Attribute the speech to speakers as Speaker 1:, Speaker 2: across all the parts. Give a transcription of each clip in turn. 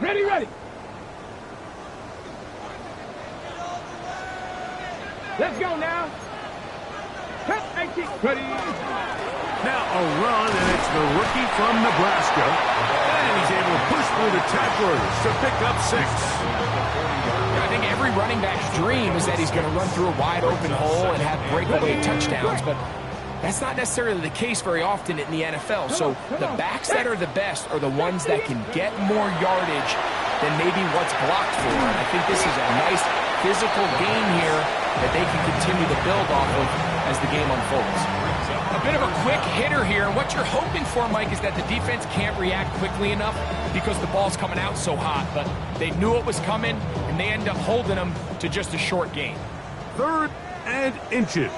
Speaker 1: Ready, ready. Let's go now. Count 18. Ready.
Speaker 2: Now a run, and it's the rookie from Nebraska. And he's able to push through the tacklers to pick up 6.
Speaker 3: I think every running back's dream is that he's going to run through a wide open hole and have breakaway touchdowns, but that's not necessarily the case very often in the NFL. So the backs that are the best are the ones that can get more yardage than maybe what's blocked for. And I think this is a nice physical game here that they can continue to build off of as the game unfolds. A bit of a quick hitter here, and what you're hoping for, Mike, is that the defense can't react quickly enough because the ball's coming out so hot. But they knew it was coming, and they end up holding them to just a short gain.
Speaker 2: 3rd and inches.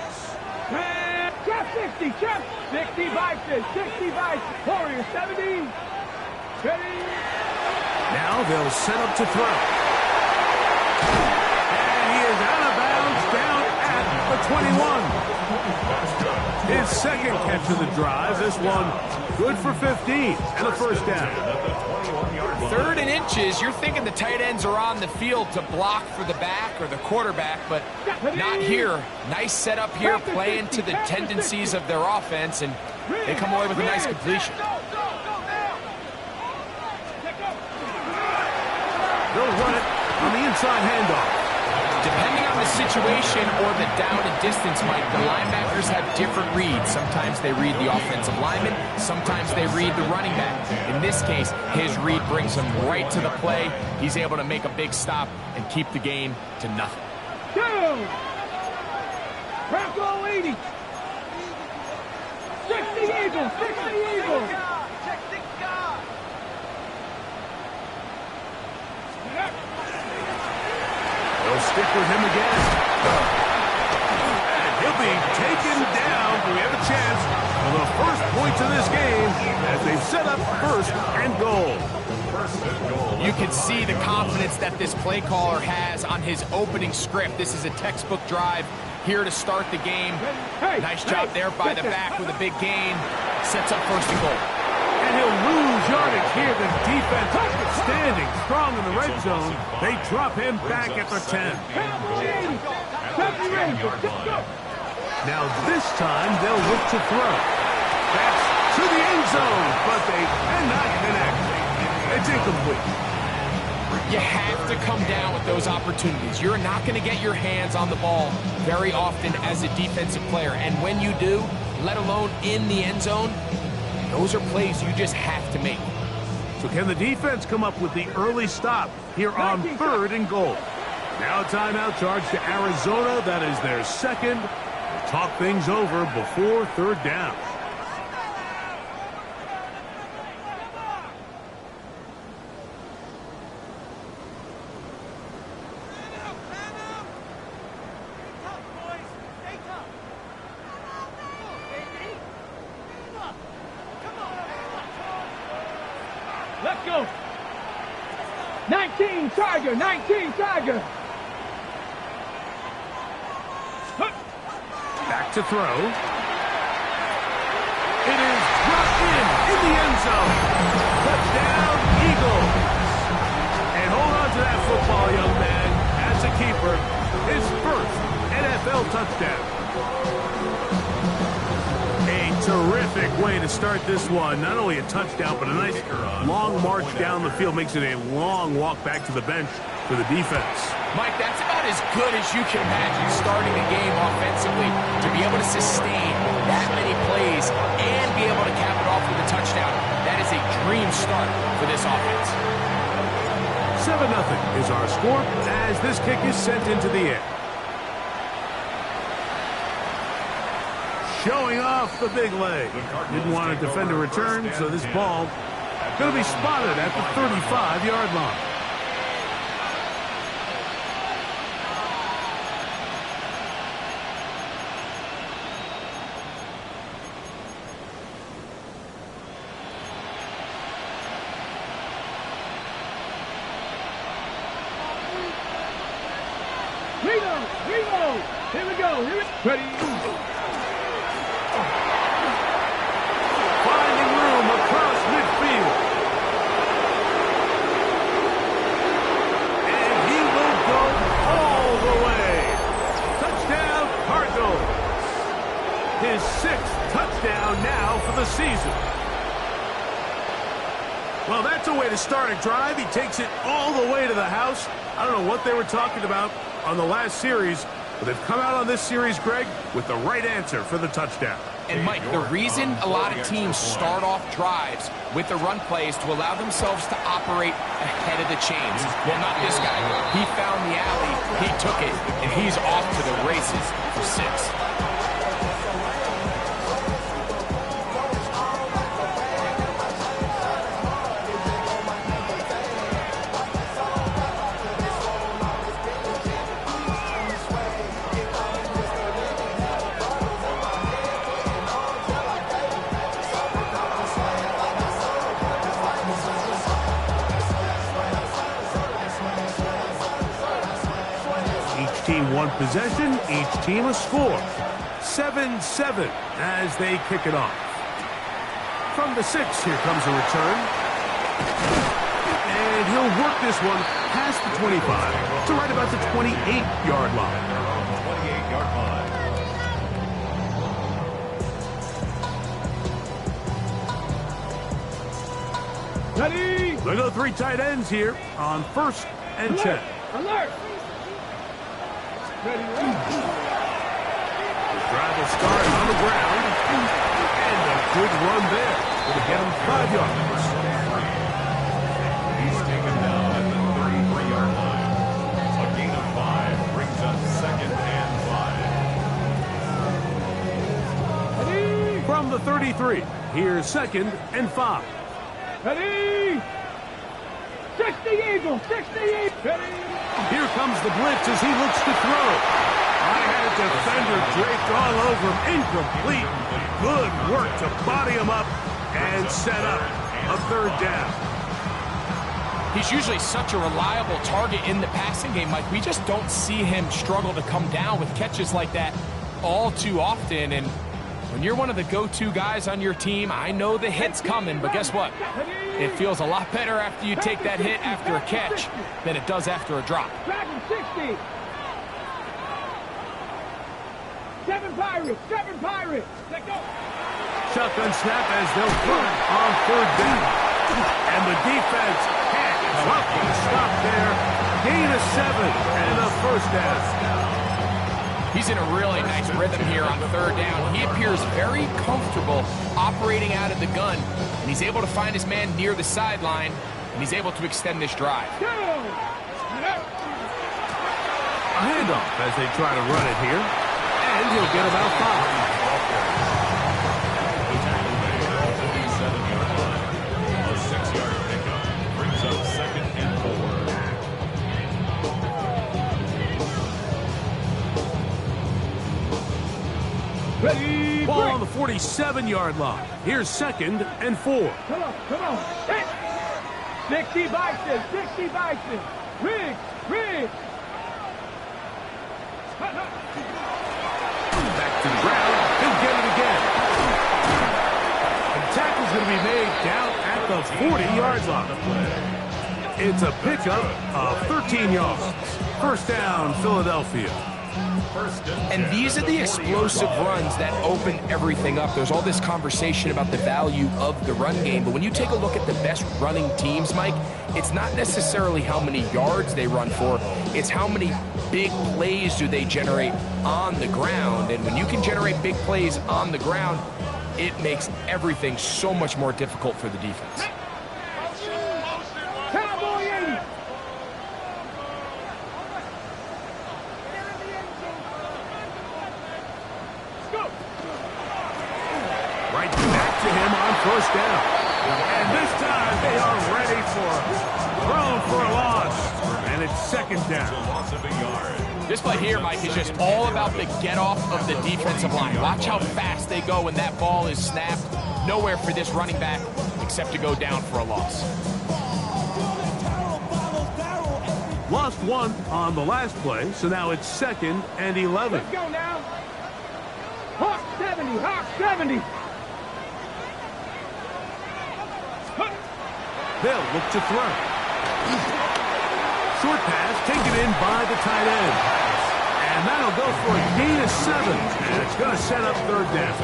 Speaker 1: Chop 60, chop 60 vices, 60 vices. Warrior 70. Ready.
Speaker 2: Now they'll set up to throw. And he is out of bounds down at the 21. His second catch of the drive. This one good for 15 and a first down.
Speaker 3: 3rd and inches, you're thinking the tight ends are on the field to block for the back or the quarterback, but not here. Nice setup here, playing to the tendencies of their offense, and they come away with a nice completion.
Speaker 2: They'll run it on the inside handoff.
Speaker 3: Depending on the situation or the down and distance, Mike, the linebackers have different reads. Sometimes they read the offensive lineman. Sometimes they read the running back. In this case, his read brings him right to the play. He's able to make a big stop and keep the gain to nothing.
Speaker 1: Bronco 80. 60 Eagles, 60 Eagles.
Speaker 2: They'll stick with him again. And he'll be taken down. We have a chance for the first points of this game as they set up 1st and goal.
Speaker 3: You can see the confidence that this play caller has on his opening script. This is a textbook drive here to start the game. Nice job there by the back with a big gain. Sets up 1st and goal.
Speaker 2: And he'll lose yardage here. The defense standing strong in the red zone. They drop him back at the 10. Now this time they'll look to throw. That's to the end zone, but they cannot connect. It's incomplete.
Speaker 3: You have to come down with those opportunities. You're not going to get your hands on the ball very often as a defensive player. And when you do, let alone in the end zone, those are plays you just have to make.
Speaker 2: So can the defense come up with the early stop here on 3rd and goal? Now a timeout charge to Arizona. That is their 2nd. We'll talk things over before 3rd down.
Speaker 1: Let's go. 19 Tiger, 19 Tiger.
Speaker 2: Back to throw. It is dropped in the end zone. Touchdown, Eagles. And hold on to that football, young man. As a keeper, his 1st NFL touchdown. Terrific way to start this one. Not only a touchdown, but a nice long march down the field. Makes it a long walk back to the bench for the defense.
Speaker 3: Mike, that's about as good as you can imagine starting a game offensively. To be able to sustain that many plays and be able to cap it off with a touchdown, that is a dream start for this offense.
Speaker 2: 7-0 is our score as this kick is sent into the air. Showing off the big leg. Didn't want to defend a return, so this ball going to be spotted at the 35-yard line.
Speaker 1: Reno, here we go. Ready.
Speaker 2: His 6th touchdown now for the season. Well, that's a way to start a drive. He takes it all the way to the house. I don't know what they were talking about on the last series, but they've come out on this series, Greg, with the right answer for the touchdown.
Speaker 3: And, Mike, the reason a lot of teams start off drives with the run plays to allow themselves to operate ahead of the chains. Well, not this guy. He found the alley, he took it, and he's off to the races for 6.
Speaker 2: One possession, each team a score. 7-7 as they kick it off. From the 6, here comes a return. And he'll work this one past the 25 to right about the 28-yard line.
Speaker 1: 28-yard line. Ready?
Speaker 2: They go 3 tight ends here on 1st and 10.
Speaker 1: Alert! Ready?
Speaker 2: The drive will start on the ground. And a good run there. It'll get him 5 yards.
Speaker 4: He's taken down at the 33-yard line. A gain of 5 brings us 2nd and 5.
Speaker 1: Ready?
Speaker 2: From the 33, here's 2nd and 5.
Speaker 1: Ready? 60 Eagles, 60 Eagles. Ready?
Speaker 2: Here comes the blitz as he looks to throw. I had a defender draped all over him. Incomplete. Good work to body him up and set up a 3rd down.
Speaker 3: He's usually such a reliable target in the passing game, Mike. We just don't see him struggle to come down with catches like that all too often. And when you're one of the go-to guys on your team, I know the hit's coming, but guess what? It feels a lot better after you take that hit after a catch than it does after a drop.
Speaker 1: Dragon 60. 7 Pirates, 7 Pirates. Let go.
Speaker 2: Shotgun snap as they'll throw it on 3rd down. And the defense can't stop there. Gain of 7 and a 1st down.
Speaker 3: He's in a really nice rhythm here on 3rd down. He appears very comfortable operating out of the gun, and he's able to find his man near the sideline, and he's able to extend this drive.
Speaker 2: A handoff as they try to run it here, and he'll get about 5.
Speaker 4: A 6-yard pickup brings up 2nd and 4.
Speaker 1: Ready?
Speaker 2: Ball on the 47-yard line. Here's 2nd and 4.
Speaker 1: Come on, come on. Hit. 60 Bison, 60 Bison. Riggs, Riggs.
Speaker 2: Back to the ground. He'll get it again. And tackle's going to be made down at the 40-yard line. It's a pickup of 13 yards. 1st down, Philadelphia.
Speaker 3: And these are the explosive runs that open everything up. There's all this conversation about the value of the run game, but when you take a look at the best running teams, Mike, it's not necessarily how many yards they run for, it's how many big plays do they generate on the ground. And when you can generate big plays on the ground, it makes everything so much more difficult for the defense.
Speaker 1: Cowboy 80.
Speaker 2: Right back to him on 1st down. And this time they are ready for thrown for a loss. And it's 2nd down.
Speaker 4: Loss of a yard.
Speaker 3: This play here, Mike, is just all about the get-off of the defensive line. Watch how fast they go when that ball is snapped. Nowhere for this running back except to go down for a loss.
Speaker 2: Lost 1 on the last play, so now it's 2nd and 11.
Speaker 1: Let's go now. Hawk 70, Hawk 70.
Speaker 2: They'll look to throw. Short pass taken in by the tight end. And that'll go for a gain of 7. And it's going to set up third down.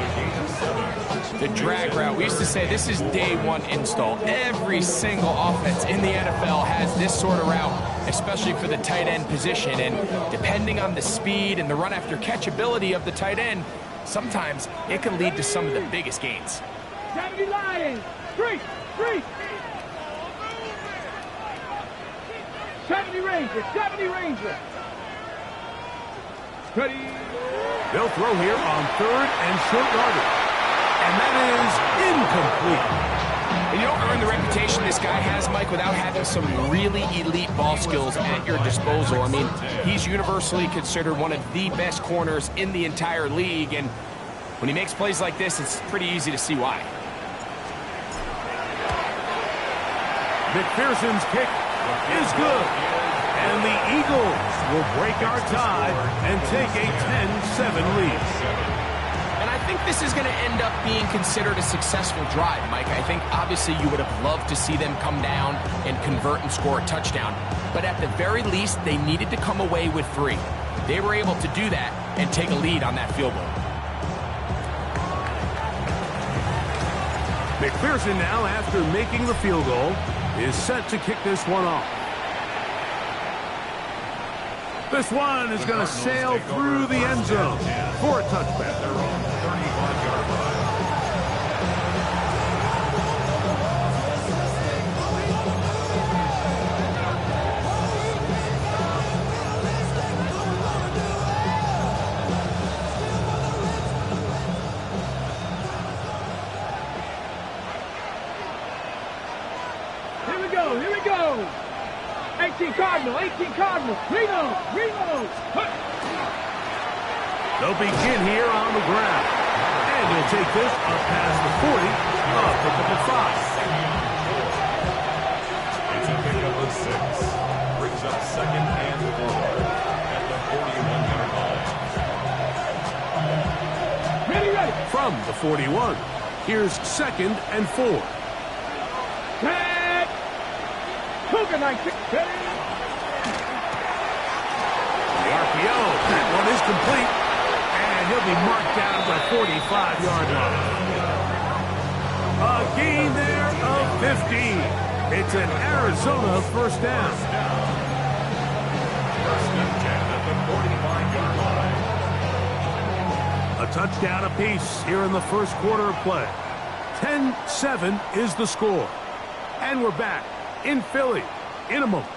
Speaker 3: The drag route. We used to say this is day one install. Every single offense in the NFL has this sort of route, especially for the tight end position. And depending on the speed and the run after catch ability of the tight end, sometimes it can lead to some of the biggest gains.
Speaker 1: 70 Lions. 3. 70 Rangers. 70 Rangers. Ready.
Speaker 2: They'll throw here on third and short yardage. And that is incomplete.
Speaker 3: And you don't earn the reputation this guy has, Mike, without having some really elite ball skills at your disposal. I mean, he's universally considered one of the best corners in the entire league. And when he makes plays like this, it's pretty easy to see why.
Speaker 2: McPherson's kick is good. And the Eagles will break our tie and take a 10-7 lead.
Speaker 3: And I think this is going to end up being considered a successful drive, Mike. I think obviously you would have loved to see them come down and convert and score a touchdown. But at the very least, they needed to come away with 3. They were able to do that and take a lead on that field goal.
Speaker 2: McPherson now, after making the field goal, is set to kick this one off. This one is going to sail through the end zone for a touchback.
Speaker 4: Their own 35-yard line.
Speaker 1: Here we go. 18 Cardinal. Reno.
Speaker 2: They'll begin here on the ground. And he'll take this up past the 40, up to the 5.
Speaker 4: It's a pickup of 6. Brings up second and 4 at the 41-yard line.
Speaker 1: Ready.
Speaker 2: From the 41, here's second and 4.
Speaker 1: Tag. Cougar 19. Ready.
Speaker 2: The RPO, that one is complete. And he'll be marked down at the 45-yard line. A gain there of 15. It's an Arizona first down.
Speaker 4: First and 10 at the 45-yard line.
Speaker 2: A touchdown apiece here in the first quarter of play. 10-7 is the score. And we're back in Philly in a moment.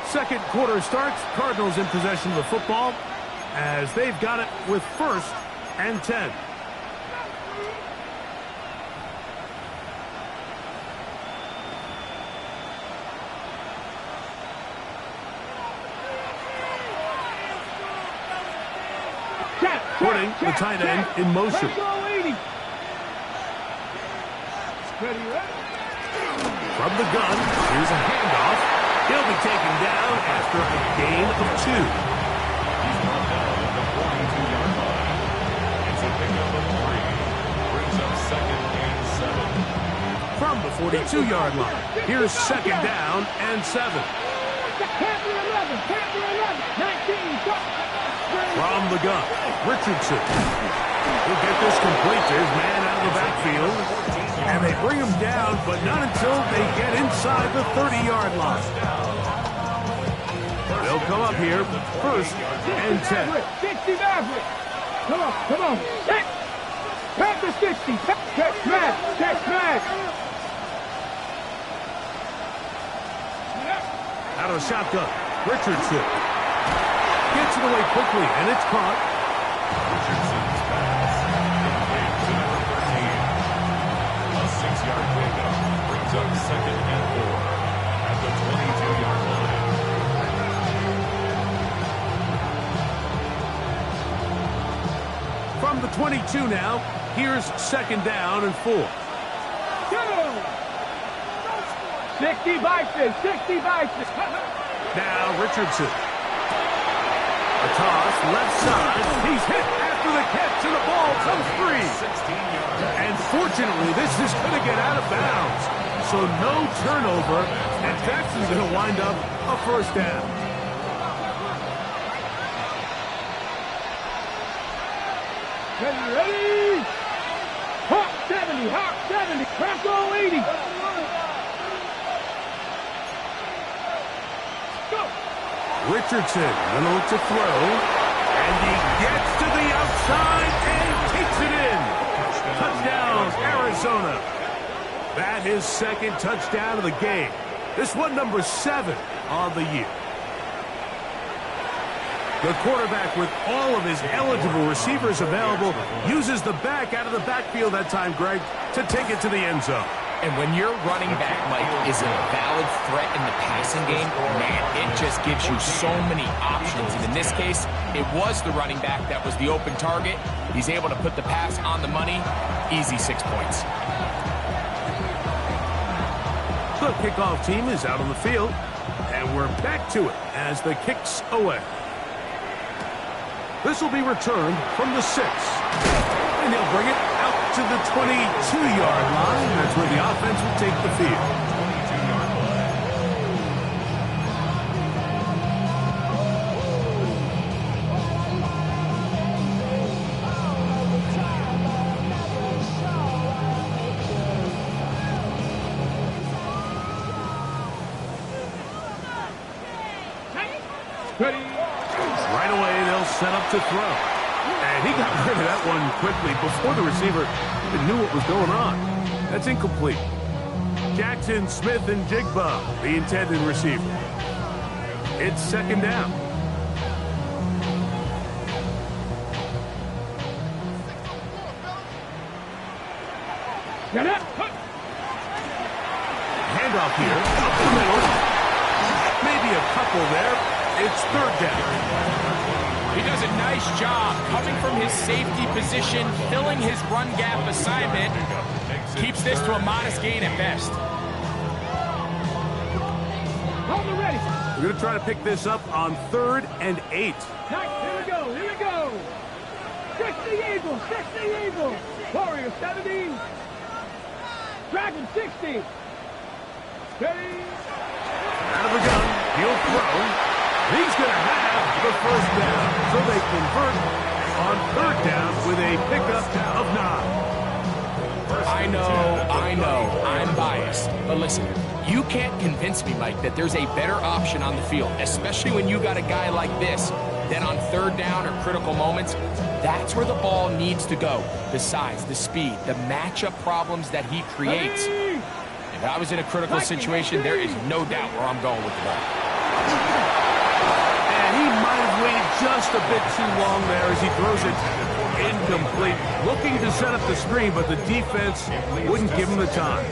Speaker 2: Second quarter starts. Cardinals in possession of the football as they've got it with first and 10. Putting the tight end in motion. From the gun, here's a handoff. He'll be taken down after a gain of 2.
Speaker 4: He's brought down at the 42-yard line. It's a pickup of 3. Brings up second and 7.
Speaker 2: From the 42-yard line, here's second down and 7. From the gun, Richardson. He'll get this complete to his man out of the backfield. And they bring him down, but not until they get inside the 30-yard line. They'll come up here, first and 10.
Speaker 1: 60 Maverick. Come on. Back to 60. Catch smash.
Speaker 2: Out of the shotgun, Richardson. Gets it away quickly, and it's caught.
Speaker 4: Richardson's pass. Complete to number 13. A 6-yard pickup. Brings up second and 4 at the 22-yard line.
Speaker 2: From the 22 now, here's second down and 4.
Speaker 1: 60 Bison.
Speaker 2: Now Richardson. A toss, left side. He's hit after the catch, and the ball comes free.
Speaker 4: 16 yards.
Speaker 2: And fortunately, this is going to get out of bounds. So no turnover, and Jackson's going to wind up a first down.
Speaker 1: Ready? Hawk 70, Hawk 70, Crackle 80. Go.
Speaker 2: Richardson, gonna look to throw, and he gets to the outside and takes it in. Touchdown, Arizona. That his second touchdown of the game. This one number 7 on the year. The quarterback, with all of his eligible receivers available, uses the back out of the backfield that time, Greg, to take it to the end zone.
Speaker 3: And when your running back, Mike, is a valid threat in the passing game, man, it just gives you so many options. And in this case, it was the running back that was the open target. He's able to put the pass on the money. Easy 6 points.
Speaker 2: The kickoff team is out on the field, and we're back to it as the kick's away. This will be returned from the 6. And they'll bring it out to the 22-yard line. That's where the offense will take the field.
Speaker 4: 22-yard line.
Speaker 1: Ready?
Speaker 2: Right away, they'll set up to throw. And he got rid of that one quickly before the receiver even knew what was going on. That's incomplete. Jackson, Smith, and Jigba, the intended receiver. It's second down.
Speaker 1: Get up.
Speaker 2: Handoff here, up the middle. Maybe a couple there. It's third down.
Speaker 3: He does a nice job coming from his safety position, filling his run gap assignment. Keeps this to a modest gain at best.
Speaker 1: Hold it ready.
Speaker 2: We're going to try to pick this up on 3rd and 8.
Speaker 1: Nice. Here we go. Here we go. 60 Eagles. 60 Eagles. Warrior 70. Dragon 60. Ready?
Speaker 2: Out of the gun, he'll throw. He's going to have the first down, so they convert on 3rd down with a pickup of 9.
Speaker 3: I know, I'm biased. But listen, you can't convince me, Mike, that there's a better option on the field, especially when you got a guy like this. Then on 3rd down or critical moments, that's where the ball needs to go. The size, the speed, the matchup problems that he creates. If I was in a critical situation, there is no doubt where I'm going with the ball.
Speaker 2: He might have waited just a bit too long there as he throws it incomplete. Looking to set up the screen, but the defense wouldn't give him the time.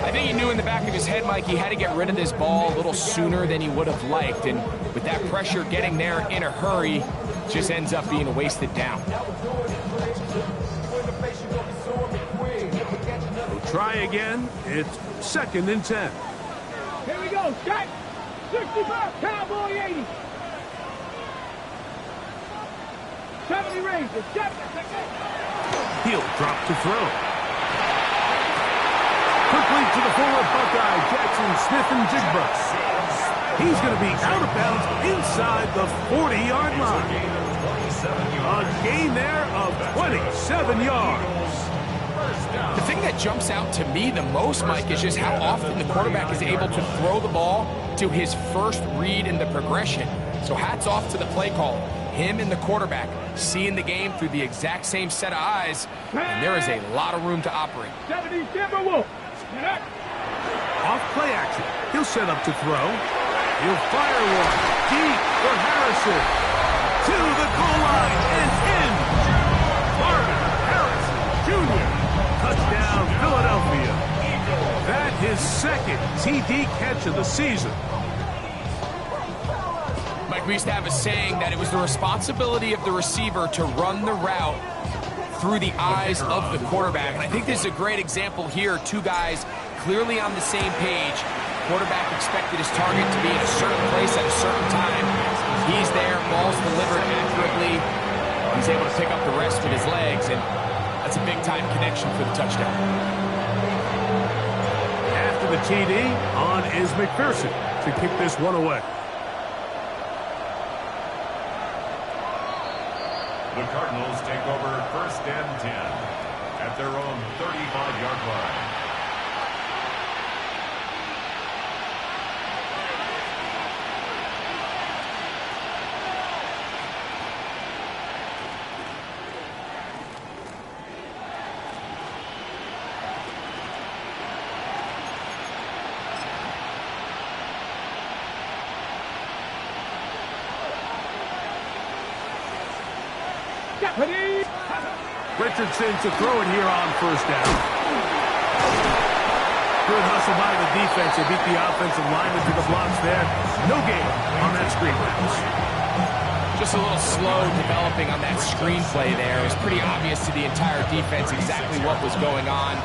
Speaker 3: I think he knew in the back of his head, Mike, he had to get rid of this ball a little sooner than he would have liked. And with that pressure getting there in a hurry, just ends up being a wasted down.
Speaker 2: We'll try again. It's 2nd and 10.
Speaker 1: Here we go. Scott. 65. Cowboy 80. 70 Rangers. 70.
Speaker 2: He'll drop to throw. Quickly to the forward Buckeye, Jackson, Smith, and Jigba. He's going to be out of bounds inside the 40-yard line. A gain there of 27 yards.
Speaker 3: The thing that jumps out to me the most, Mike, is just how often the quarterback is able to throw the ball to his first read in the progression. So hats off to the play caller. Him and the quarterback seeing the game through the exact same set of eyes, and there is a lot of room to operate.
Speaker 1: 70 Timberwolf.
Speaker 2: Off play action. He'll set up to throw. He'll fire one deep for Harrison. To the goal line and in. Marvin Harrison Jr. Touchdown, Philadelphia. That his 2nd TD catch of the season.
Speaker 3: Mike, we used to have a saying that it was the responsibility of the receiver to run the route through the eyes of the quarterback. And I think this is a great example here. 2 guys clearly on the same page. Quarterback expected his target to be in a certain place at a certain time. He's there, ball's delivered accurately. He's able to pick up the rest with his legs, and that's a big-time connection for the touchdown.
Speaker 2: After the TD, on is McPherson to kick this one away.
Speaker 4: The Cardinals take over 1st and 10 at their own 35-yard line.
Speaker 2: Richardson to throw it here on 1st down. Good hustle by the defense. They beat the offensive lineman to the blocks there. No gain on that screen pass.
Speaker 3: Just a little slow developing on that screenplay there. It was pretty obvious to the entire defense exactly what was going on.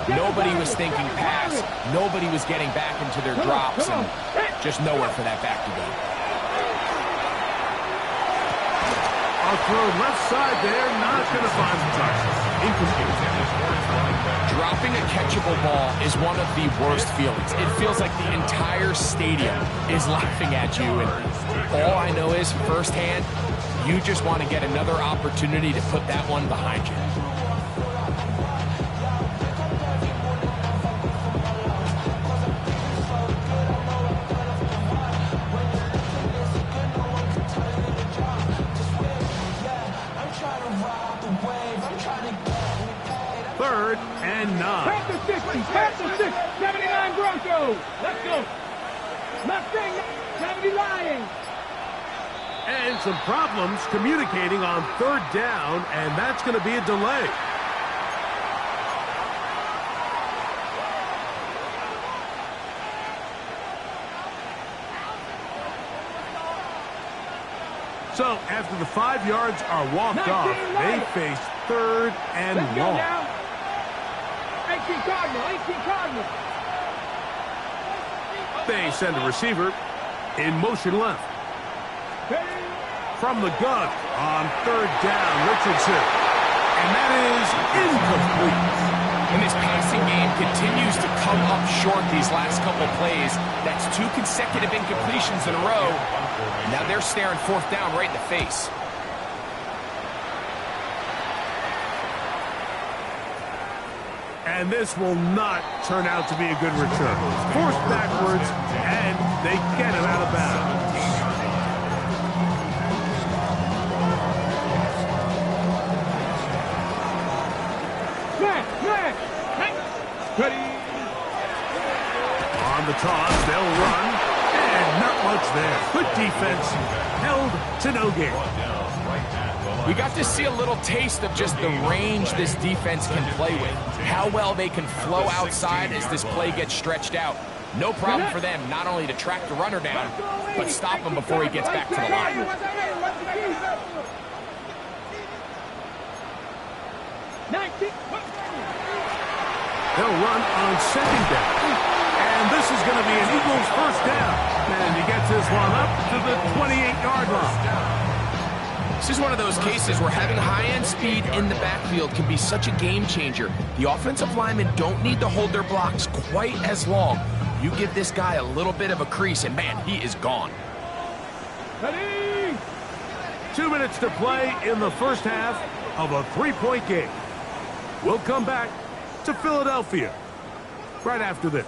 Speaker 3: Nobody was thinking pass. Nobody was getting back into their drops, and just nowhere for that back to go.
Speaker 2: Throw left side there, not going to find the target. Incomplete.
Speaker 3: Dropping a catchable ball is one of the worst feelings. It feels like the entire stadium is laughing at you, and all I know is firsthand, you just want to get another opportunity to put that one behind you.
Speaker 1: Past the 6, 79 Broncos. Let's go. Mustang, 70 Lions.
Speaker 2: And some problems communicating on 3rd down, and that's going to be a delay. So, after the 5 yards are walked off, they face 3rd and long.
Speaker 1: 18 Cardinal.
Speaker 2: They send a receiver in motion left. From the gun on 3rd down, Richardson. And that is incomplete.
Speaker 3: And this passing game continues to come up short these last couple plays. That's 2 consecutive incompletions in a row. Now they're staring 4th down right in the face.
Speaker 2: And this will not turn out to be a good return. Forced backwards, and they get him out of bounds.
Speaker 1: Ready.
Speaker 2: On the toss, they'll run, and not much there. Good defense, held to no gain.
Speaker 3: We got to see a little taste of just the range this defense can play with. How well they can flow outside as this play gets stretched out. No problem for them not only to track the runner down, but stop him before he gets back to the line.
Speaker 2: They'll run on 2nd down. And this is going to be an Eagles 1st down. And he gets this one up to the 28-yard line.
Speaker 3: This is one of those cases where having high-end speed in the backfield can be such a game changer. The offensive linemen don't need to hold their blocks quite as long. You give this guy a little bit of a crease, and man, he is gone.
Speaker 1: Ready.
Speaker 2: 2 minutes to play in the 1st half of a 3-point game. We'll come back to Philadelphia right after this.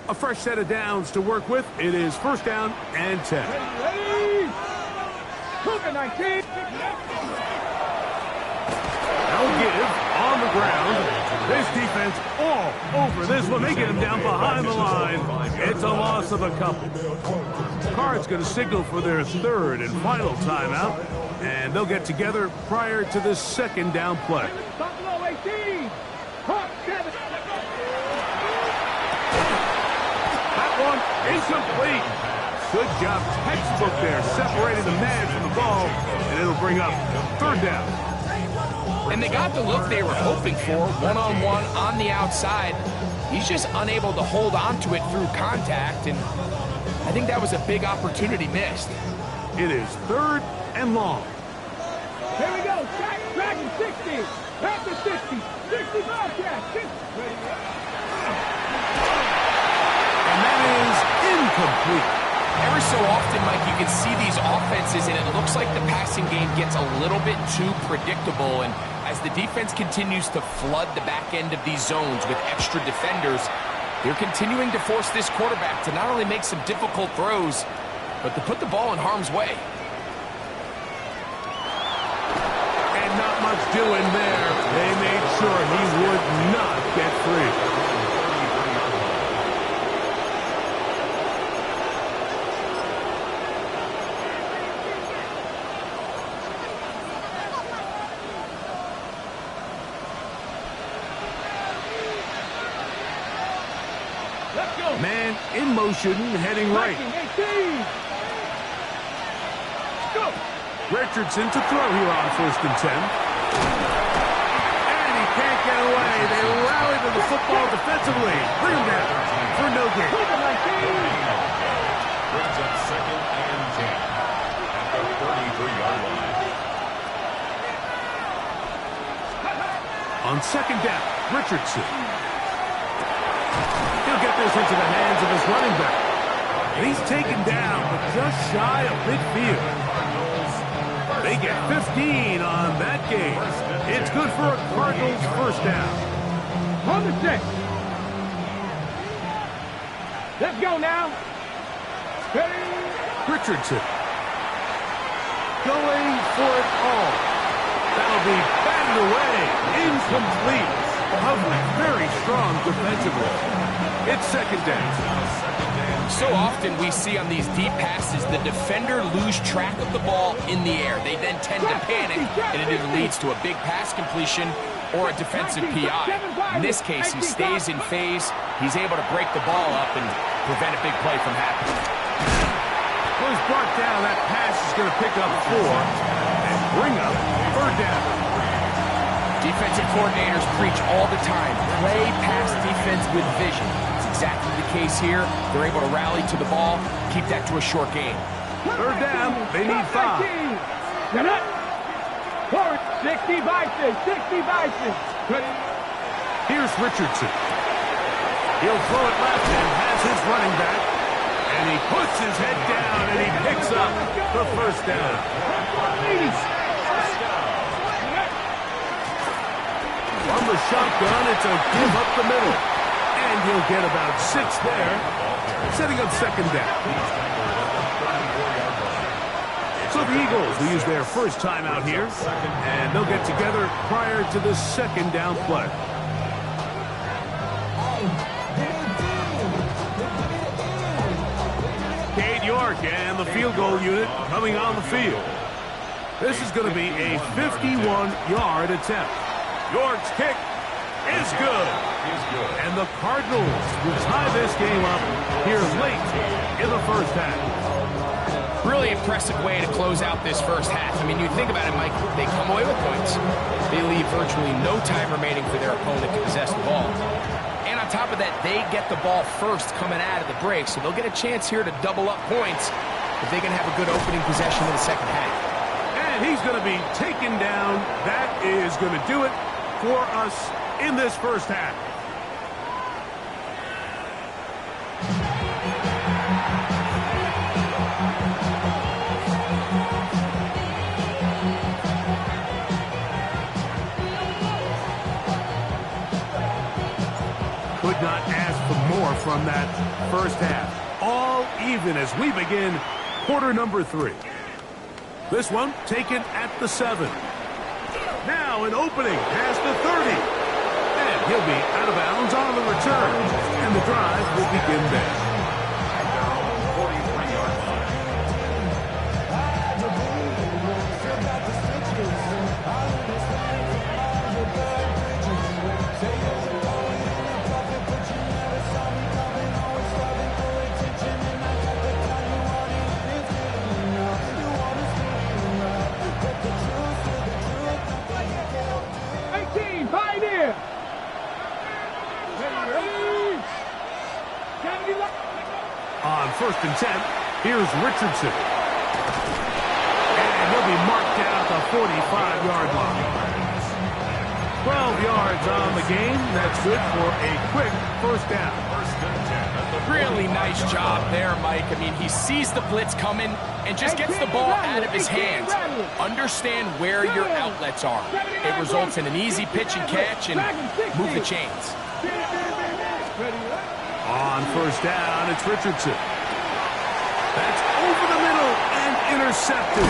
Speaker 2: A fresh set of downs to work with. It is 1st down and 10.
Speaker 1: Ready. Cougar 19.
Speaker 2: They'll give on the ground. This defense all over this one. They get him down behind the line. It's a loss of a couple. Cards going to signal for their 3rd and final timeout, and they'll get together prior to the 2nd down play.
Speaker 1: Buffalo 18. Hawk 7.
Speaker 2: That one incomplete. Good job, textbook there, separating the man from the ball, and it'll bring up 3rd down.
Speaker 3: And they got the look they were hoping for, one-on-one on the outside. He's just unable to hold on to it through contact, and I think that was a big opportunity missed.
Speaker 2: It is 3rd and long.
Speaker 1: Here we go. Dragon 60. Back to 60. 60 Bobcat. 60.
Speaker 2: And that is incomplete.
Speaker 3: Every so often, Mike, you can see these offenses, and it looks like the passing game gets a little bit too predictable. And as the defense continues to flood the back end of these zones with extra defenders, they're continuing to force this quarterback to not only make some difficult throws, but to put the ball in harm's way.
Speaker 2: And not much doing there. They made sure he would not get free. Man in motion, heading right. Richardson to throw here on 1st and 10. And he can't get away. They rally to the football defensively. Bring him down for no gain.
Speaker 4: Brings up 2nd and 10 at the 33-yard line.
Speaker 2: On 2nd down, Richardson. He'll get this into the hands of his running back. And he's taken down, but just shy of midfield. They get 15 on that game. It's good for a Cardinals 1st down.
Speaker 1: On the 6. Let's go now.
Speaker 2: Richardson. Going for it all. That'll be batted away. Incomplete. Hovering very strong defensively. It's 2nd down.
Speaker 3: So often we see on these deep passes, the defender lose track of the ball in the air. They then tend to panic, and it either leads to a big pass completion or a defensive PI. In this case, he stays in phase. He's able to break the ball up and prevent a big play from happening.
Speaker 2: Well, he's brought down. That pass is going to pick up 4 and bring up 3rd down.
Speaker 3: Defensive coordinators preach all the time, play pass defense with vision. It's exactly the case here. They're able to rally to the ball, keep that to a short game.
Speaker 2: 3rd down, they need 5.
Speaker 1: Forward, 60 Bison, 60 Bison.
Speaker 2: Here's Richardson. He'll throw it left and has his running back. And he puts his head down and he picks up the 1st down. From the shotgun, it's a give up the middle. And he'll get about 6 there, setting up 2nd down. So the Eagles will use their 1st time out here, and they'll get together prior to the 2nd down play. Cade York and the field goal unit coming on the field. This is going to be a 51-yard attempt. York's kick is good. And the Cardinals will tie this game up here late in the 1st half.
Speaker 3: Really impressive way to close out this 1st half. I mean, you think about it, Mike, they come away with points. They leave virtually no time remaining for their opponent to possess the ball. And on top of that, they get the ball first coming out of the break, so they'll get a chance here to double up points if they can have a good opening possession in the 2nd half.
Speaker 2: And he's going to be taken down. That is going to do it for us in this 1st half. Could not ask for more from that 1st half. All even as we begin quarter number 3. This one taken at the 7. Now an opening past the 30. And he'll be out of bounds on the return. And the drive will begin there. On 1st and 10, here's Richardson. And he'll be marked down at the 45-yard line. 12 yards on the game. That's good for a quick first down.
Speaker 4: First and 10 at the
Speaker 3: Really nice job there, Mike. I mean, he sees the blitz coming and just gets the ball out of his hands. Understand where your outlets are. It results in an easy pitch and catch and move the chains.
Speaker 2: On first down, it's Richardson. That's over the middle and intercepted.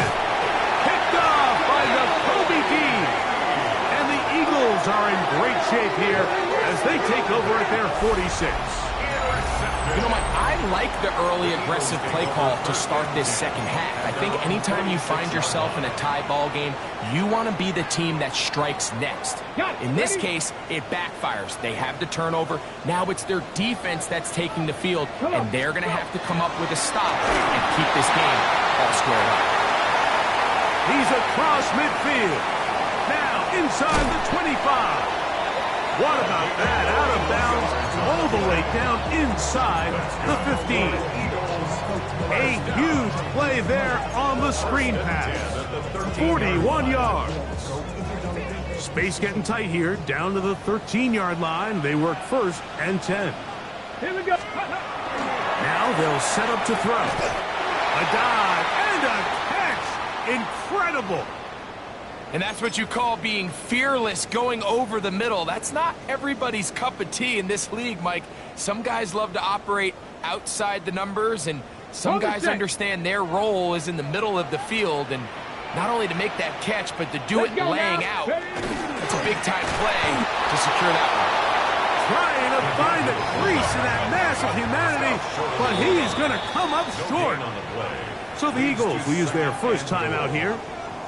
Speaker 2: Picked off by the Kobe D. And the Eagles are in great shape here as they take over at their 46.
Speaker 3: You know, Mike, I like the early aggressive play call to start this second half. I think anytime you find yourself in a tie ball game, you want to be the team that strikes next. In this case, it backfires. They have the turnover. Now it's their defense that's taking the field, and they're going to have to come up with a stop and keep this game all squared up.
Speaker 2: He's across midfield. Now inside the 25. What about that? Out of bounds, all the way down inside the 15. A huge play there on the screen pass. 41 yards. Space getting tight here, down to the 13-yard line. They work first and 10.
Speaker 1: Here we go.
Speaker 2: Now they'll set up to throw. A dive and a catch. Incredible.
Speaker 3: And that's what you call being fearless, going over the middle. That's not everybody's cup of tea in this league, Mike. Some guys love to operate outside the numbers, and some guys understand their role is in the middle of the field, and not only to make that catch, but to do it laying out. It's a big-time play to secure that one.
Speaker 2: Trying to find a crease in that mass of humanity, but he is going to come up short. So the Eagles will use their first time out here,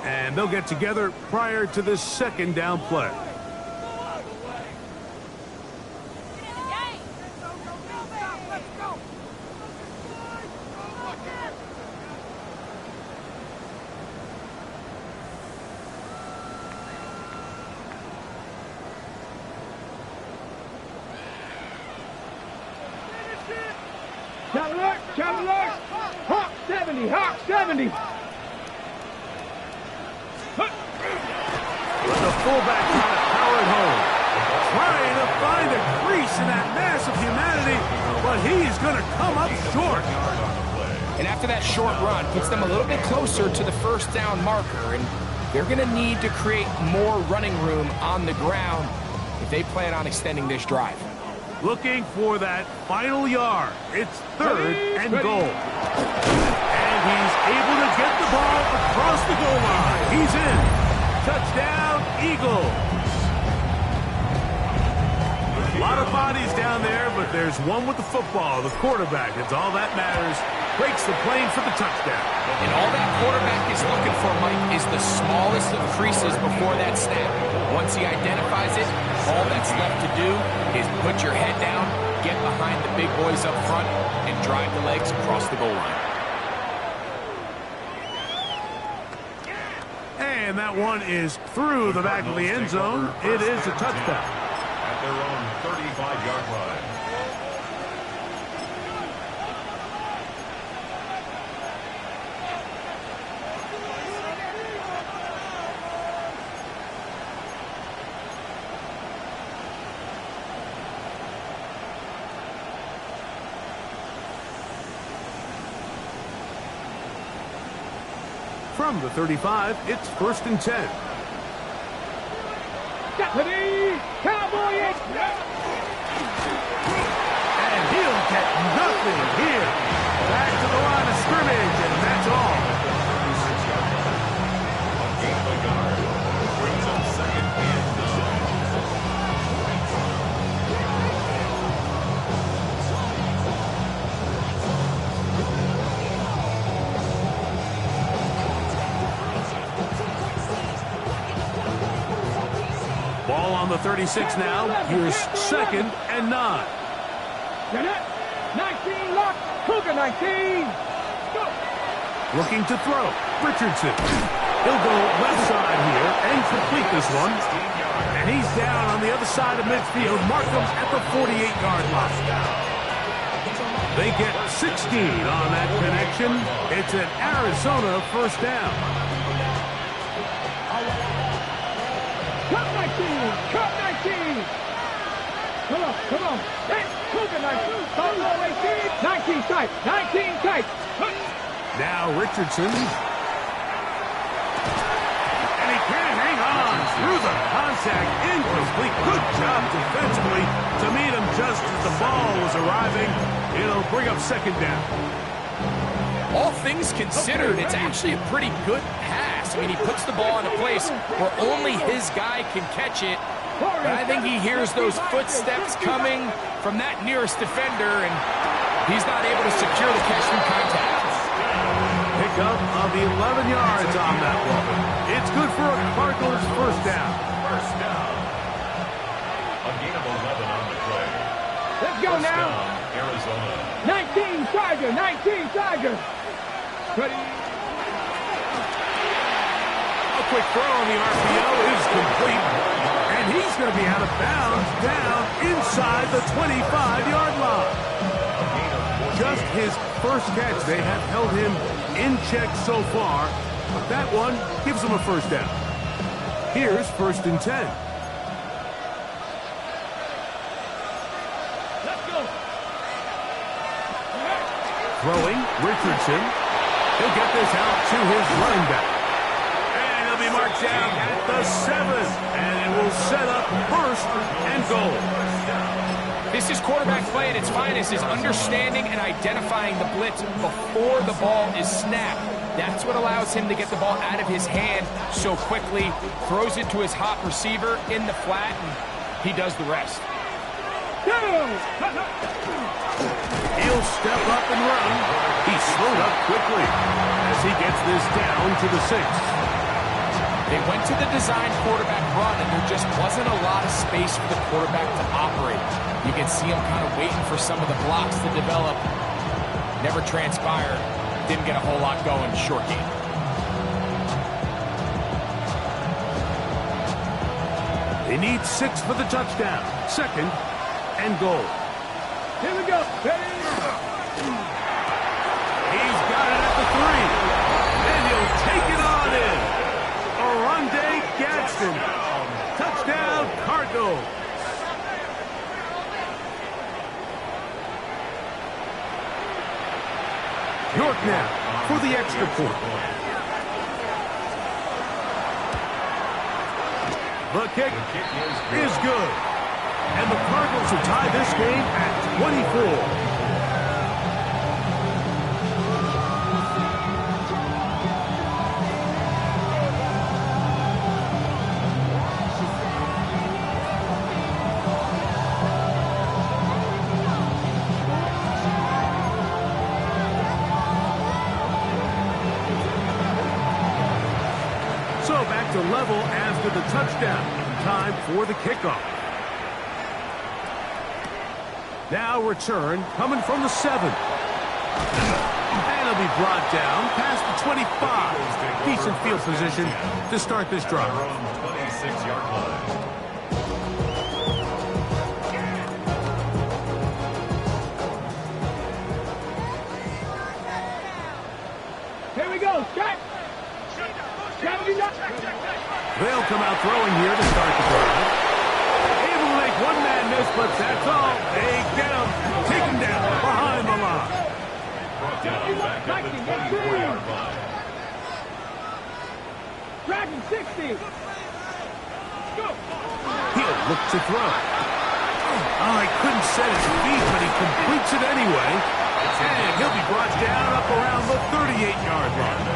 Speaker 2: and they'll get together prior to this second down play.
Speaker 1: Cadillac, Hawk 70, Hawk 70.
Speaker 2: The fullback trying to power it home. Trying to find a crease in that mass of humanity, but he's going to come up short.
Speaker 3: And after that short run, puts them a little bit closer to the first down marker, and they're going to need to create more running room on the ground if they plan on extending this drive.
Speaker 2: Looking for that final yard. It's third and goal. And he's able to get the ball across the goal line. He's in. Touchdown, Eagles. A lot of bodies down there, but there's one with the football, the quarterback. It's all that matters. Breaks the plane for the touchdown.
Speaker 3: And all that quarterback is looking for, Mike, is the smallest of creases before that snap. Once he identifies it, all that's left to do is put your head down, get behind the big boys up front, and drive the legs across the goal line.
Speaker 2: And that one is through the back of the end zone. It is a touchdown.
Speaker 4: At their own 35-yard line.
Speaker 2: From the 35, it's first and 10.
Speaker 1: Deputy Cowboy.
Speaker 2: And he'll get nothing here. Back to the line of scrimmage, and that's all.
Speaker 4: A gain of a yard. Brings up second and 9.
Speaker 2: Ball on the 36 now. Here's second and 9.
Speaker 1: 19 lock. Cougar 19. Go.
Speaker 2: Looking to throw. Richardson. He'll go left side here and complete this one. And he's down on the other side of midfield. Markham at the 48-yard line. They get 16 on that connection. It's an Arizona first down.
Speaker 1: Cut 19. Cut 19. Come on, come on. Hey, Cougar 19. Don't go 18. 19 tight. 19 tight.
Speaker 2: Now Richardson. And he can't hang on through the contact. Incomplete. Good job defensively to meet him just as the ball was arriving. It'll bring up second down.
Speaker 3: All things considered, it's actually a pretty good pass. I mean, he puts the ball in a place where only his guy can catch it. But I think he hears those footsteps coming from that nearest defender, and he's not able to secure the catch through contact.
Speaker 2: Pickup of 11 yards on that one. It's good for a Cardinals first down.
Speaker 4: First down. A gain of 11 on the play.
Speaker 1: Let's go
Speaker 4: First
Speaker 1: now.
Speaker 4: down, Arizona.
Speaker 1: 19 Tiger. 19 Tiger. Ready.
Speaker 2: A quick throw on the RPO is complete. And he's going to be out of bounds down inside the 25-yard line. Just his first catch. They have held him in check so far, but that one gives him a first down. Here's 1st and 10.
Speaker 1: Let's go.
Speaker 2: Throwing, Richardson. He'll get this out to his running back. And he'll be marked down at the 7. And it will set up 1st and goal.
Speaker 3: This is quarterback play at its finest, is understanding and identifying the blitz before the ball is snapped. That's what allows him to get the ball out of his hand so quickly, throws it to his hot receiver in the flat, and he does the rest.
Speaker 2: He'll step up and run. He's slowed up quickly as he gets this down to the 6.
Speaker 3: They went to the design quarterback run, and there just wasn't a lot of space for the quarterback to operate. You can see him kind of waiting for some of the blocks to develop. Never transpired. Didn't get a whole lot going. Short game.
Speaker 2: They need 6 for the touchdown. 2nd and goal.
Speaker 1: Here we go. Ready.
Speaker 2: He's got it at the 3. And he'll take it on in. Oronde Gadsden. Touchdown, Cardinals. York now for the extra point. The kick is good. And the Cardinals have tied this game at 24. So back to level after the touchdown. Time for the kickoff. Now return coming from the 7. And it'll be brought down past the 25. Decent field position to start this drive.
Speaker 4: 26-yard line.
Speaker 1: Here we go. Check.
Speaker 2: They'll come out throwing here to start the drive. Able to make one man miss, but that's all. They get him. Take him down behind the line.
Speaker 4: Brought down back at the 24-yard line.
Speaker 1: Dragon 60. Go.
Speaker 2: He'll look to throw. Oh, he couldn't set his feet, but he completes it anyway. And he'll be brought down up around the 38-yard line.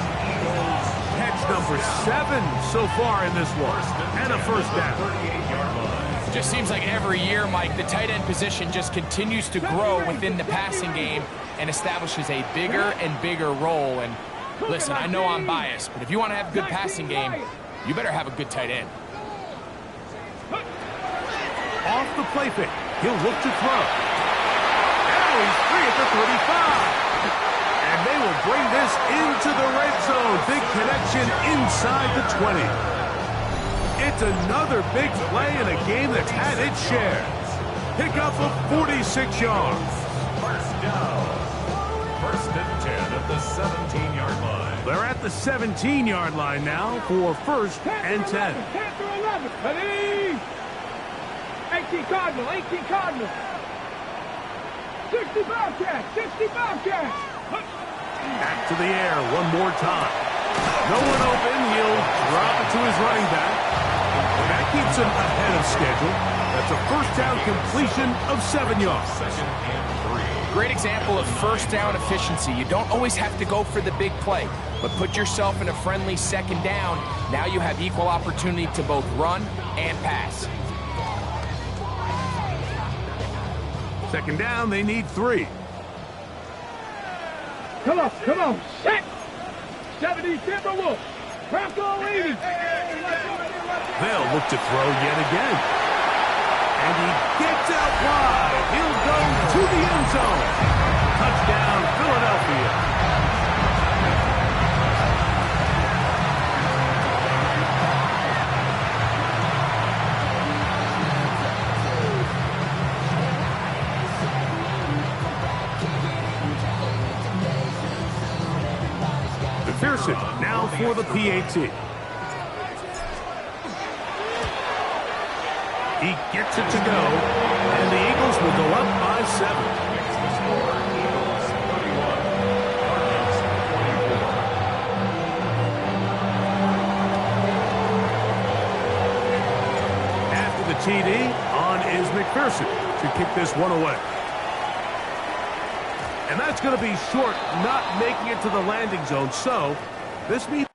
Speaker 2: Catch number 7 so far in this one. And a first down.
Speaker 4: 38-yard line.
Speaker 3: Just seems like every year, Mike, the tight end position just continues to grow within the passing game and establishes a bigger and bigger role. And listen, I know I'm biased, but if you want to have a good passing game, you better have a good tight end.
Speaker 2: Off the play fake. He'll look to throw. Now he's free at the 35. And they will bring this into the red zone. Big connection inside the 20. It's another big play in a game that's had its share. Pickup of 46 yards.
Speaker 4: First down. 1st and 10 at the 17-yard line.
Speaker 2: They're at the 17-yard line now for 1st and 10.
Speaker 1: Panther 11. Ready? 18 Cardinal, 18 Cardinal. 60 Bobcats, 60 Bobcats.
Speaker 2: Back to the air one more time. No one open. He'll drop it to his running back. That keeps him ahead of schedule. That's a first down completion of 7 yards.
Speaker 4: Second and 3.
Speaker 3: Great example of first down efficiency. You don't always have to go for the big play, but put yourself in a friendly second down. Now you have equal opportunity to both run and pass.
Speaker 2: Second down, they need 3.
Speaker 1: Come on, set. 70 Timberwolves. Bronco leading.
Speaker 2: They'll look to throw yet again. And he gets out wide. He'll go to the end zone. Touchdown, Philadelphia. McPherson now for the PAT. He gets it to go, and the Eagles will go up by 7.
Speaker 4: Makes the score Eagles 31, Cardinals 24.
Speaker 2: After the TD, on is McPherson to kick this one away. And that's going to be short, not making it to the landing zone. So this means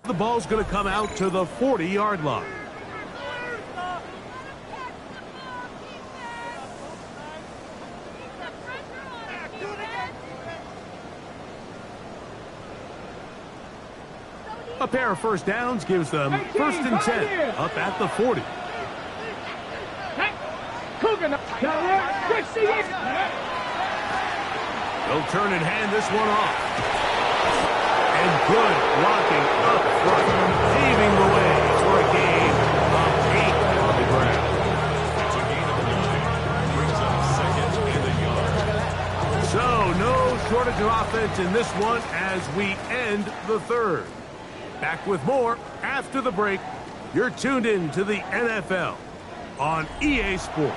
Speaker 2: The ball's going to come out to the 40-yard line. A pair of first downs gives them 1st and 10 up at the 40. They'll turn and hand this one off. And good blocking up front, paving the way for a gain of 8 on the ground.
Speaker 4: It's a gain of 9. Brings up 2nd and a yard.
Speaker 2: So no shortage of offense in this one as we end the 3rd. Back with more after the break. You're tuned in to the NFL on EA Sports.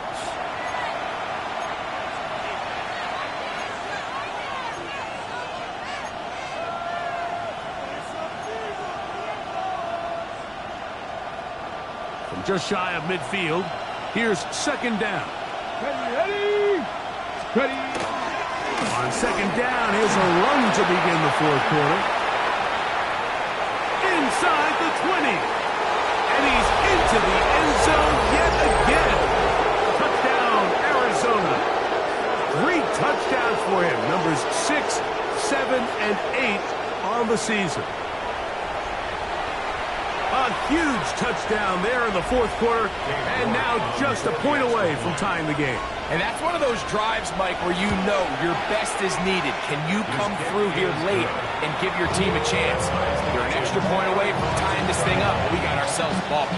Speaker 2: From just shy of midfield, here's 2nd down.
Speaker 1: Ready.
Speaker 2: On 2nd down, here's a run to begin the 4th quarter. Inside the 20. And he's into the end zone yet again. Touchdown, Arizona. 3 touchdowns for him. Numbers 6, 7, and 8 on the season. A huge touchdown there in the 4th quarter. And now just a point away from tying the game.
Speaker 3: And that's one of those drives, Mike, where you know your best is needed. Can you come through here late and give your team a chance? You're an extra point away from tying this thing up. We got ourselves a ball.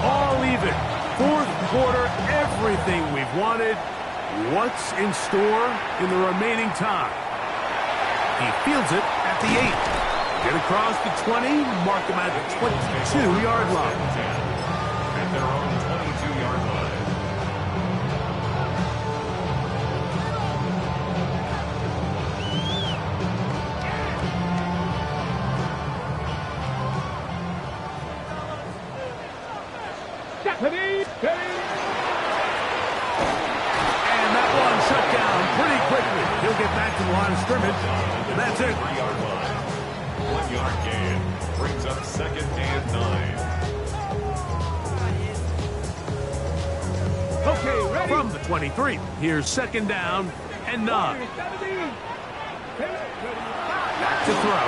Speaker 2: All even. 4th quarter, everything we've wanted. What's in store in the remaining time? He fields it at the 8. Get across the 20, mark him at the 22-yard line.
Speaker 4: At their own 22-yard line.
Speaker 2: And that one shut down pretty quickly. He'll get back to the line of scrimmage. And that's it.
Speaker 4: 3-yard line. 1-yard gain. Brings up 2nd and 9.
Speaker 1: Okay, ready.
Speaker 2: From the 23, here's 2nd down and 9. Back to throw.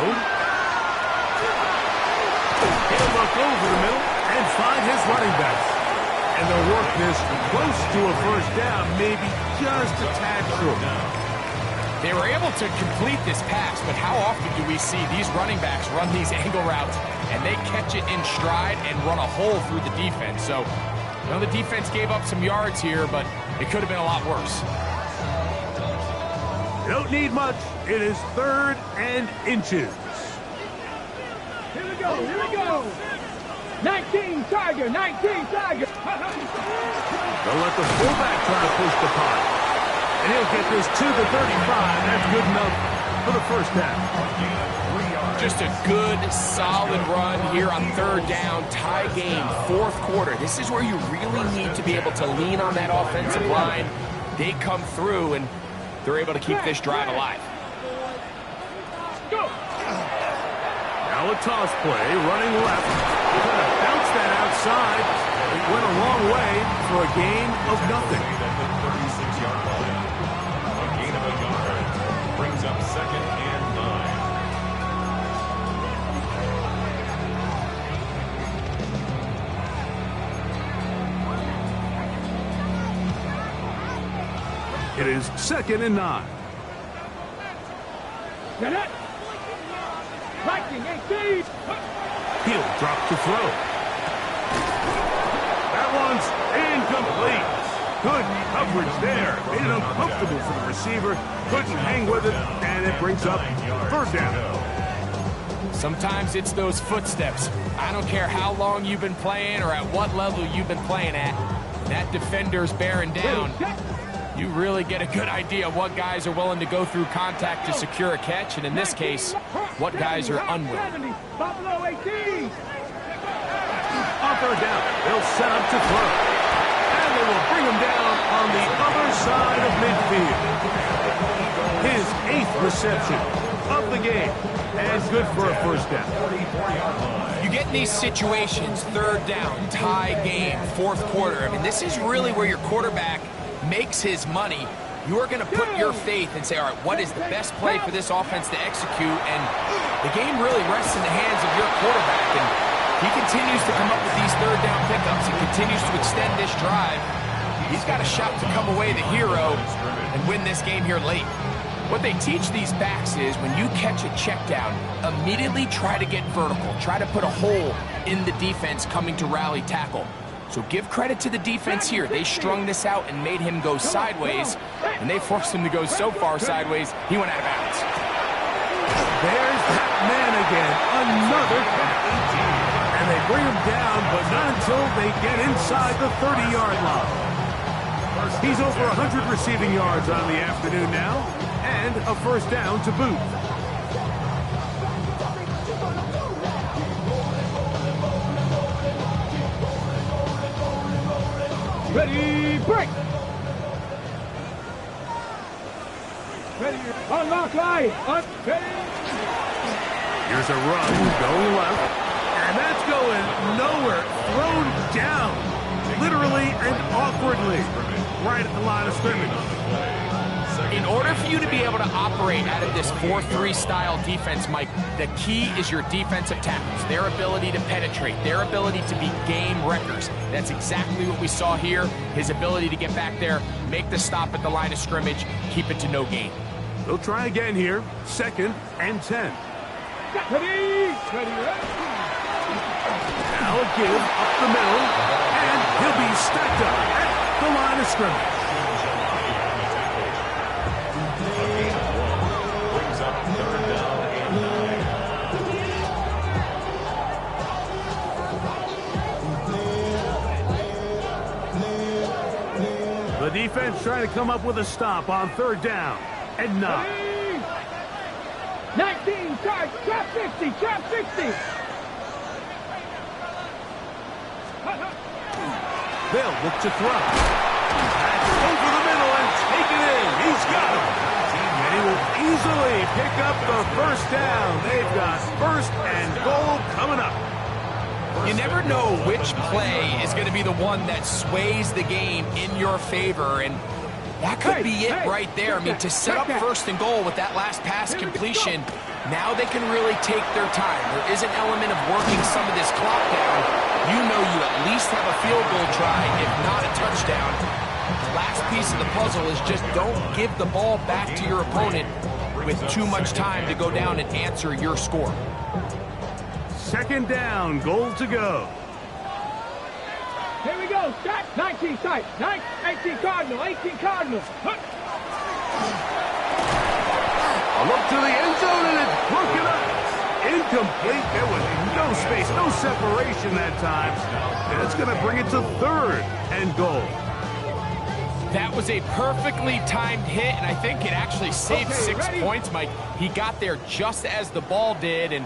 Speaker 2: He'll look over the middle and find his running backs. And they'll work this close to a 1st down, maybe just a tad short.
Speaker 3: They were able to complete this pass, but how often do we see these running backs run these angle routes and they catch it in stride and run a hole through the defense? So, you know, the defense gave up some yards here, but it could have been a lot worse.
Speaker 2: You don't need much. It is 3rd and inches.
Speaker 1: Here we go. 19 Tiger.
Speaker 2: They'll let the fullback try to push the punt. And he'll get this to the 35. That's good enough for the 1st down.
Speaker 3: Just a good, solid run here on 3rd down. Tie game, 4th quarter. This is where you really need to be able to lean on that offensive line. They come through, and they're able to keep this drive alive.
Speaker 1: Go.
Speaker 2: Now a toss play, running left. He's going to bounce that outside. It went a long way for a gain of nothing.
Speaker 4: At the 36-yard line. A gain of a yard. Brings up 2nd and 9.
Speaker 2: It is 2nd and 9.
Speaker 1: Get it. Lightning 18.
Speaker 2: He'll drop to throw. That one's incomplete. Good coverage there. Made it uncomfortable for the receiver. Couldn't hang with it, and it brings up 3rd down.
Speaker 3: Sometimes it's those footsteps. I don't care how long you've been playing or at what level you've been playing at. That defender's bearing down. You really get a good idea of what guys are willing to go through contact to secure a catch, and in this case, what guys are unwilling.
Speaker 1: Buffalo 18.
Speaker 2: On 3rd down, they'll set up to throw. And the will bring him down on the other side of midfield. His 8th reception of the game, and good for a first down.
Speaker 3: You get in these situations, 3rd down, tie game, 4th quarter. I mean, this is really where your quarterback makes his money. You are going to put your faith and say, all right, what is the best play for this offense to execute? And the game really rests in the hands of your quarterback. And he continues to come up with these 3rd down pickups and continues to extend this drive. He's got a shot to come away the hero and win this game here late. What they teach these backs is when you catch a check down, immediately try to get vertical. Try to put a hole in the defense coming to rally tackle. So give credit to the defense here. They strung this out and made him go sideways, and they forced him to go so far sideways, he went out of bounds.
Speaker 2: There's that man again, another catch. And they bring him down, but not until they get inside the 30-yard line. He's over 100 receiving yards on the afternoon now, and a first down to boot.
Speaker 1: Ready, break! Ready, unlock line! Ready!
Speaker 2: Here's a run going left, and that's going nowhere. Thrown down, literally and awkwardly, right at the line of scrimmage.
Speaker 3: In order for you to be able to operate out of this 4-3 style defense, Mike, the key is your defensive tackles, their ability to penetrate, their ability to be game wreckers. That's exactly what we saw here, his ability to get back there, make the stop at the line of scrimmage, keep it to no gain.
Speaker 2: They'll try again here, 2nd and 10.
Speaker 1: Ready, ready,
Speaker 2: Now a give up the middle, and he'll be stacked up at the line of scrimmage.
Speaker 4: Brings up 3rd down and 9.
Speaker 2: The defense trying to come up with a stop on 3rd down and 9.
Speaker 1: 19, charge, trap 50, trap 60.
Speaker 2: They'll look to throw. That's over the middle and take it in. He's got him. And he will easily pick up the first down. They've got 1st and goal coming up.
Speaker 3: You never know which play is going to be the one that sways the game in your favor, and that could be it right there. I mean, to set up 1st and goal with that last pass completion, now they can really take their time. There is an element of working some of this clock down. You know you at least have a field goal try, if not a touchdown. The last piece of the puzzle is just don't give the ball back to your opponent with too much time to go down and answer your score.
Speaker 2: 2nd down, goal to go.
Speaker 1: Here we go, start, 19 sight, 18 Cardinal, 18 Cardinal.
Speaker 2: A look to the end zone, and it's broken up. Incomplete. There was no space, no separation that time. And it's going to bring it to 3rd and goal.
Speaker 3: That was a perfectly timed hit, and I think it actually saved 6 points, Mike. He got there just as the ball did, and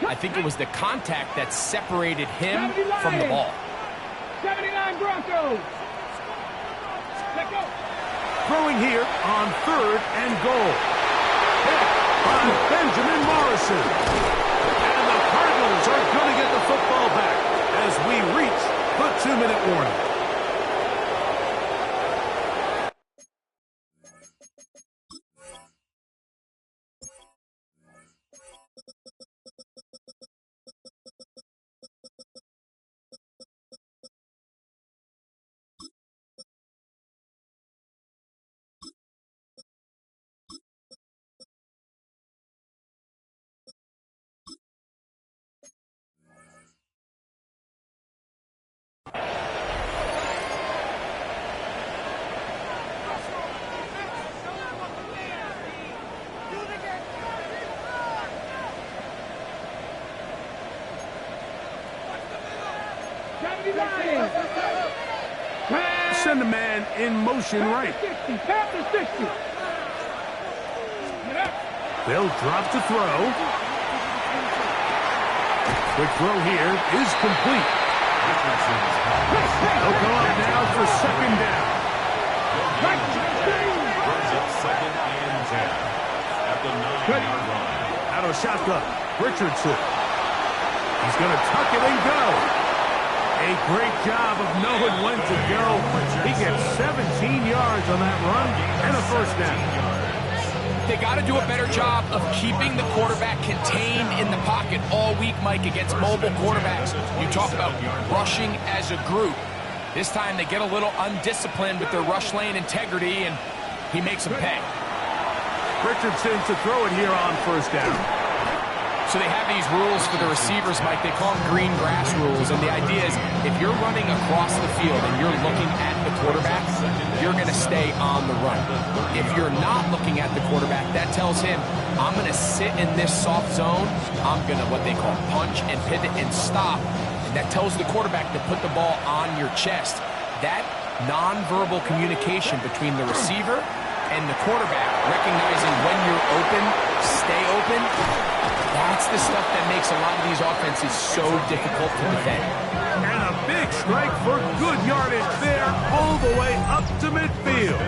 Speaker 3: I think it was the contact that separated him from the ball.
Speaker 1: 79 Broncos. Let go.
Speaker 2: Throwing here on 3rd and goal. By Benjamin Morrison. And the Cardinals are going to get the football back as we reach the 2-minute warning. Send a man in motion right. They'll drop to throw. Quick throw here is complete. They'll go up now for second down.
Speaker 4: Brings up second and 10 at the 9-yard line.
Speaker 2: Out of shotgun, Richardson. He's going to tuck it and go. A great job of knowing when to go. He gets 17 yards on that run and a first down.
Speaker 3: They got to do a better job of keeping the quarterback contained in the pocket all week, Mike, against mobile quarterbacks. You talk about rushing as a group. This time they get a little undisciplined with their rush lane integrity, and he makes them pay.
Speaker 2: Richardson to throw it here on first down.
Speaker 3: So they have these rules for the receivers, Mike. They call them green grass rules. And the idea is if you're running across the field and you're looking at the quarterback, you're going to stay on the run. If you're not looking at the quarterback, that tells him, I'm going to sit in this soft zone. I'm going to what they call punch and pivot and stop. And that tells the quarterback to put the ball on your chest. That nonverbal communication between the receiver and the quarterback, recognizing when you're open, stay open, that's the stuff that makes a lot of these offenses so difficult to defend.
Speaker 2: And a big strike for good yardage there all the way up to midfield.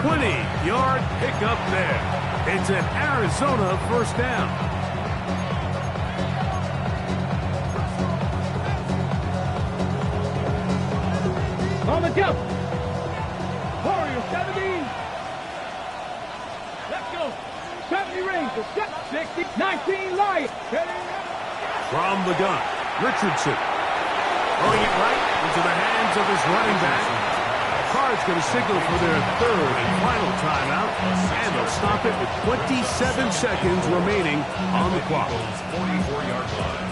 Speaker 2: 20-yard pickup there. It's an Arizona first down.
Speaker 1: On the jump. Warrior 70. Let's go. 70 Rangers. 60. 19 Lions.
Speaker 2: From the gun, Richardson. Throwing it right into the hands of his running back. Cards going to signal for their third and final timeout. And they'll stop it with 27 seconds remaining on the clock.
Speaker 4: 44-yard line.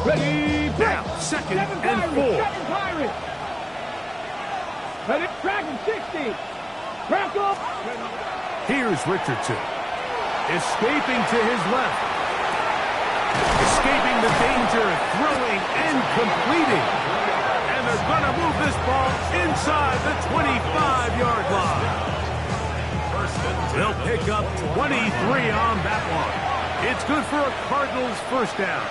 Speaker 1: Ready,
Speaker 2: Now, second and 4.
Speaker 1: Second Pirate. Ready, Dragon 60. Bronco.
Speaker 2: Here's Richardson. Escaping to his left. Escaping the danger, throwing and completing. And they're going to move this ball inside the 25-yard line. They'll pick up 23 on that one. It's good for a Cardinals first down.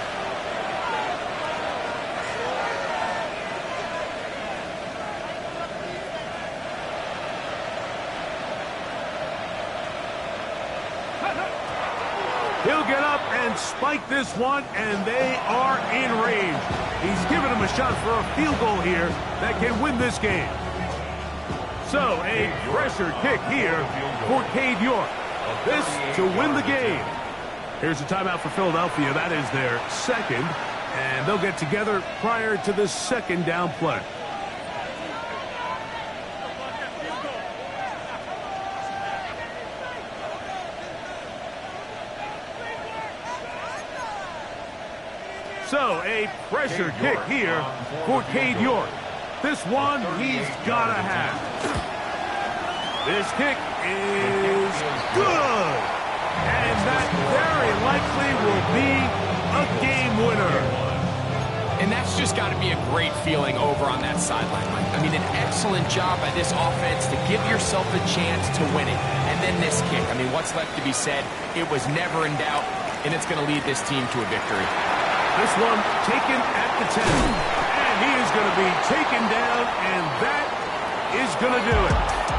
Speaker 2: He'll get up and spike this one, and they are in range. He's giving him a shot for a field goal here that can win this game. So, a pressure kick here for Cade York. This to win the game. Here's a timeout for Philadelphia. That is their second, and they'll get together prior to the second down play. So, a pressure kick here for Cade York. This one he's got to have. This kick is good. And that very likely will be a game winner.
Speaker 3: And that's just got to be a great feeling over on that sideline. I mean, an excellent job by this offense to give yourself a chance to win it. And then this kick. I mean, what's left to be said? It was never in doubt, and it's going to lead this team to a victory.
Speaker 2: This one taken at the 10. And he is going to be taken down, and that is going to do it.